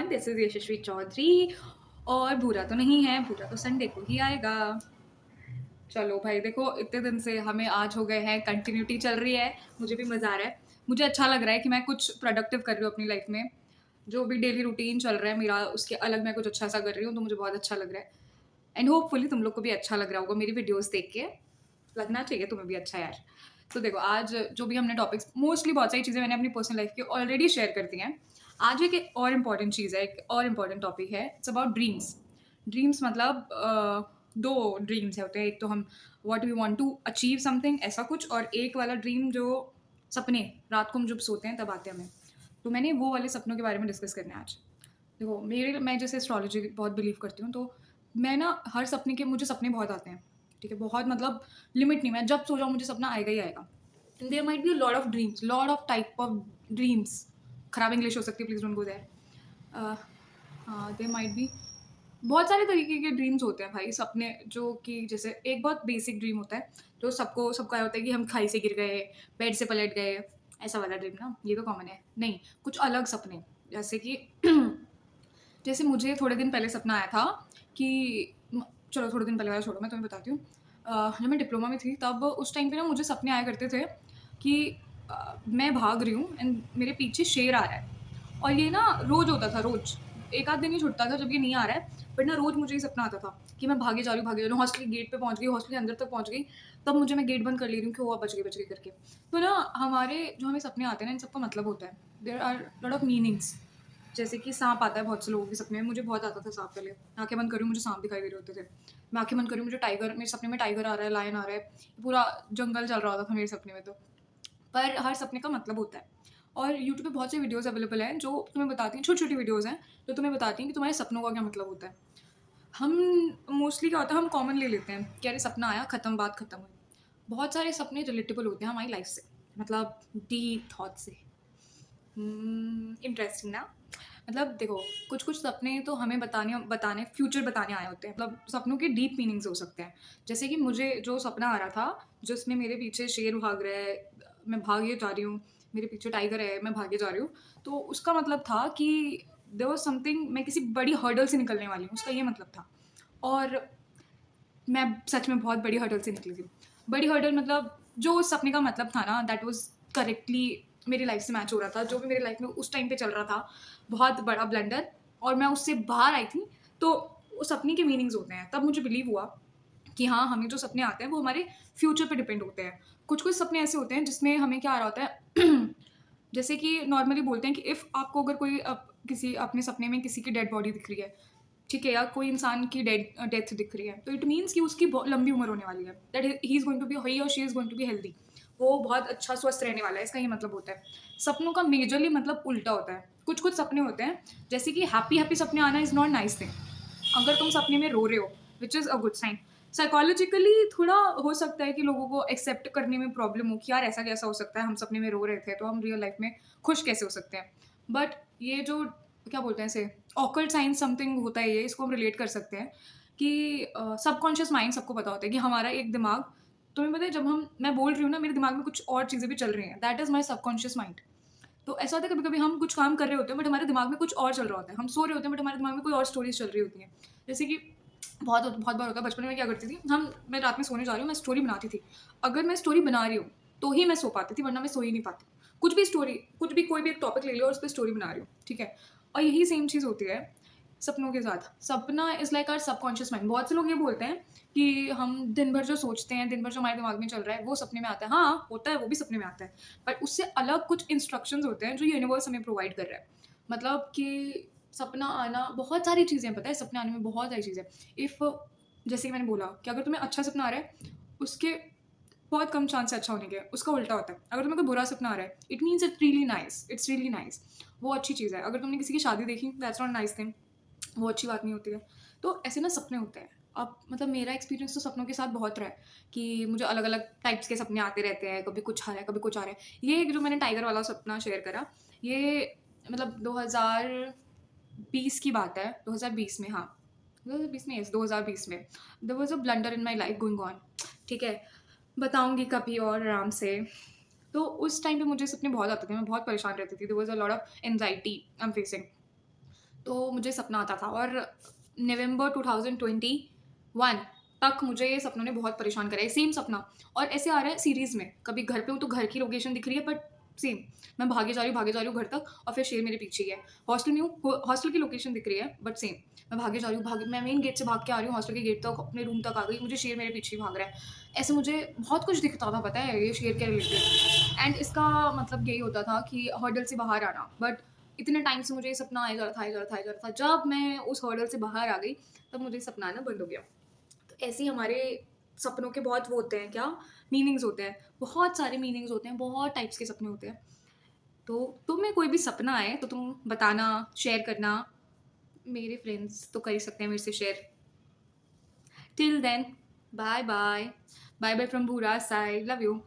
Everyone, this is यशस्वी चौधरी। और बुरा तो नहीं है, बुरा तो संडे को ही आएगा। चलो भाई, देखो इतने दिन से हमें आज हो गए हैं, कंटिन्यूटी चल रही है। मुझे भी मज़ा आ रहा है, मुझे अच्छा लग रहा है कि मैं कुछ प्रोडक्टिव कर रही हूँ अपनी लाइफ में। जो भी डेली रूटीन चल रहा है मेरा, उसके अलग मैं कुछ अच्छा सा कर रही हूँ, तो मुझे बहुत अच्छा लग रहा है। एंड होपफुली तुम लोग को भी अच्छा लग रहा होगा मेरी वीडियोस देख के। लगना चाहिए तुम्हें भी अच्छा यार। तो देखो, आज जो भी हमने टॉपिक्स, मोस्टली बहुत सारी चीज़ें मैंने अपनी पर्सनल लाइफ की ऑलरेडी शेयर कर दी हैं। आज एक और इम्पॉर्टेंट चीज़ है, एक और इम्पॉर्टेंट टॉपिक है। It's about dreams. ड्रीम्स मतलब दो ड्रीम्स होते हैं। एक तो हम what we want to achieve something, ऐसा कुछ, और एक वाला ड्रीम जो सपने, रात को हम जब सोते हैं तब आते हैं हमें। तो मैंने वो वाले सपनों के बारे में डिस्कस करना है आज। देखो, मैं जैसे एस्ट्रोलॉजी बहुत बिलीव करती हूँ, तो मैं ना हर सपने के, मुझे सपने बहुत आते हैं। ठीक है, बहुत मतलब लिमिट नहीं, मैं जब सो जाऊँ मुझे सपना आएगा ही आएगा। And there might be a lot of dreams, lot of type of dreams. खराब इंग्लिश हो सकती है, प्लीज डोंट गो देयर। हाँ, देयर माइट बी बहुत सारे तरीके के ड्रीम्स होते हैं भाई, सपने। जो कि जैसे एक बहुत बेसिक ड्रीम होता है, जो सबका होता है कि हम खाई से गिर गए, बेड से पलट गए, ऐसा वाला ड्रीम ना, ये तो कॉमन है। नहीं, कुछ अलग सपने, जैसे कि जैसे मुझे थोड़े दिन पहले सपना आया था कि चलो थोड़े दिन पहले वाला छोड़ो, मैं तुम्हें बताती हूँ। जब मैं डिप्लोमा में थी तब उस टाइम पे ना मुझे सपने आया करते थे कि मैं भाग रही हूँ एंड मेरे पीछे शेर आ रहा है। और ये ना रोज़ होता था, रोज़। एक आध दिन ही छूटता था जब ये नहीं आ रहा है, बट ना रोज़ मुझे ये सपना आता था कि मैं भागे जा रही हूँ, भागे जा रही हूँ, हॉस्टल के गेट पे पहुँच गई, हॉस्टल के अंदर तक पहुँच गई। तब मुझे मैं गेट बंद कर ले रही हूँ कि हुआ, बच गई करके। तो ना हमारे जो हमें सपने आते हैं ना, इन सबका मतलब होता है। There are lot of meanings. जैसे कि सांप आता है बहुत से लोगों के सपने में, मुझे बहुत आता था सांप पहले। आँखें बंद करी हूँ, मुझे सांप दिखाई दे रहे होते थे। मैं आँखें बंद करी हूँ, मुझे टाइगर, मेरे सपने में टाइगर आ रहा है, लायन आ रहा है, पूरा जंगल चल रहा होता था मेरे सपने में तो। पर हर सपने का मतलब होता है। और यूट्यूब पे बहुत सी वीडियोज़ अवेलेबल हैं जो तुम्हें बताती हैं, छोटी-छोटी वीडियोज़ हैं, जो तुम्हें बताती हैं कि तुम्हारे सपनों का क्या मतलब होता है। हम मोस्टली क्या होता है, हम कॉमन ले लेते हैं कि अरे सपना आया, खत्म, बात खत्म हुई। बहुत सारे सपने रिलेटेबल होते हैं हमारी लाइफ से, मतलब डीप थॉट से। इंटरेस्टिंग ना? मतलब देखो, कुछ-कुछ सपने तो हमें बताने बताने फ्यूचर बताने आए होते हैं। मतलब सपनों के डीप मीनिंग्स हो सकते हैं। जैसे कि मुझे जो सपना आ रहा था, जिसमें मेरे पीछे शेर भाग रहा है, मैं भागे जा रही हूँ, मेरे पीछे टाइगर है, मैं भागे जा रही हूँ। तो उसका मतलब था कि देयर वाज़ समथिंग, मैं किसी बड़ी हर्डल से निकलने वाली हूँ, उसका ये मतलब था। और मैं सच में बहुत बड़ी हर्डल से निकली थी। बड़ी हर्डल मतलब जो उस सपने का मतलब था ना, दैट वाज़ करेक्टली मेरी लाइफ़ से मैच हो रहा था। जो भी मेरी लाइफ़ में उस टाइम पे चल रहा था, बहुत बड़ा ब्लंडर, और मैं उससे बाहर आई थी। तो उस सपने के मीनिंग्स होते हैं। तब मुझे बिलीव हुआ कि हाँ, हमें जो सपने आते हैं वो हमारे फ्यूचर पे डिपेंड होते हैं। कुछ-कुछ सपने ऐसे होते हैं जिसमें हमें क्या आ रहा होता है जैसे कि नॉर्मली बोलते हैं कि इफ़ आपको अगर कोई किसी अपने सपने में किसी की डेड बॉडी दिख रही है, ठीक है, या कोई इंसान की डेथ दिख रही है, तो इट मीन्स कि उसकी बहुत लंबी उम्र होने वाली है, that he is going to be, he और she is going to be healthy. वो बहुत अच्छा स्वस्थ रहने वाला है, इसका ये मतलब होता है। सपनों का मेजरली मतलब उल्टा होता है। कुछ-कुछ सपने होते हैं, जैसे कि हैप्पी-हैप्पी सपने आना इज़ नॉट नाइस थिंग। अगर तुम सपने में रो रहे हो, which is a good sign. Psychologically थोड़ा हो सकता है कि लोगों को एक्सेप्ट करने में प्रॉब्लम हो कि यार ऐसा कैसा हो सकता है, हम सपने में रो रहे थे, तो हम रियल लाइफ में खुश कैसे हो सकते हैं। बट ये जो क्या बोलते हैं इसे, ऑकल्ट साइंस समथिंग होता है ये, इसको हम रिलेट कर सकते हैं कि सबकॉन्शियस माइंड सबको पता होता है कि हमारा एक दिमाग, तुम्हें पता है जब मैं बोल रही हूँ ना, मेरे दिमाग में कुछ और चीज़ें भी चल रही हैं, that is my subconscious mind. तो ऐसा होता है कभी-कभी हम कुछ काम कर रहे होते हैं बट हमारे दिमाग में कुछ और चल रहा होता है। हम सो रहे होते हैं बट हमारे दिमाग में कोई और स्टोरीज़ चल रही होती हैं। जैसे कि बहुत बार होता है, बचपन में क्या करती थी, मैं रात में सोने जा रही हूँ, मैं स्टोरी बनाती थी। अगर मैं स्टोरी बना रही हूँ, तो ही मैं सो पाती थी, वरना मैं सो ही नहीं पाती। कुछ भी कोई भी एक टॉपिक ले लो और उस पे स्टोरी बना रही हूँ, ठीक है? और यही सेम चीज़ होती है सपनों के साथ। सपना is like our subconscious mind. बहुत से लोग ये बोलते हैं कि हम दिन भर जो सोचते हैं, दिन भर जो हमारे दिमाग में चल रहा है, वो सपने में आता है। हाँ, होता है, वो भी सपने में आता है। बट उससे अलग कुछ इंस्ट्रक्शंस होते हैं जो यूनिवर्स हमें प्रोवाइड कर रहा है। मतलब कि सपना आना, बहुत सारी चीज़ें हैं, पता है? सपने आने में बहुत सारी चीज़ें। इफ़ जैसे कि मैंने बोला कि अगर तुम्हें अच्छा सपना आ रहा है, उसके बहुत कम चांस है अच्छा होने के। उसका उल्टा होता है। अगर तुम्हें कोई बुरा सपना आ रहा है, it means it's really nice. वो अच्छी चीज़ है। अगर तुमने किसी की शादी देखी, दैट्स नॉट नाइस थिंग, वो अच्छी बात नहीं होती है। तो ऐसे ना सपने होते हैं। अब मतलब मेरा एक्सपीरियंस तो सपनों के साथ बहुत रहा है कि मुझे अलग-अलग टाइप्स के सपने आते रहते हैं, कभी कुछ आ रहा है, कभी कुछ आ रहा है। ये एक जो मैंने टाइगर वाला सपना शेयर करा, ये मतलब 2020 की बात है, 2020 में, हाँ, 2020 में, यस, 2020 में। There was a blunder in my life going on, ठीक है? बताऊँगी कभी और आराम से। तो उस टाइम पे मुझे सपने बहुत आते थे, मैं बहुत परेशान रहती थी। There was a lot of anxiety I am facing. तो मुझे सपना आता था और नवंबर 2021 तक मुझे ये सपनों ने बहुत परेशान करा है, सेम सपना। और ऐसे आ रहा है सीरीज़ में, कभी घर पे हूँ तो घर की लोकेशन दिख रही है, बट सेम, मैं भागे जा रही हूँ घर तक और फिर शेर मेरे पीछे ही है। हॉस्टल में हूँ, हॉस्टल की लोकेशन दिख रही है, बट सेम, मैं भागे जा रही हूँ, भागे, मैं मेन गेट से भाग के आ रही हूँ हॉस्टल के गेट तक, अपने रूम तक आ गई, मुझे शेर मेरे पीछे ही भाग रहा है। ऐसे मुझे बहुत कुछ दिखता था, पता है, ये शेर के रिलेटेड। एंड इसका मतलब यही होता था कि हर्डल से बाहर आना, बट इतने टाइम से मुझे ये सपना आया जा रहा था, आया जा रहा था, आया जा रहा था। जब मैं उस हर्डल से बाहर आ गई, तब मुझे सपना आना बंद हो गया। तो ऐसे ही हमारे सपनों के बहुत वो होते हैं, क्या मीनिंग्स होते हैं, बहुत सारे मीनिंग्स होते हैं, बहुत टाइप्स के सपने होते हैं। तो तुम्हें कोई भी सपना आए तो तुम बताना, शेयर करना। मेरे फ्रेंड्स तो कर ही सकते हैं मेरे से share. Till then, bye bye, bye bye from Bhura side, love you.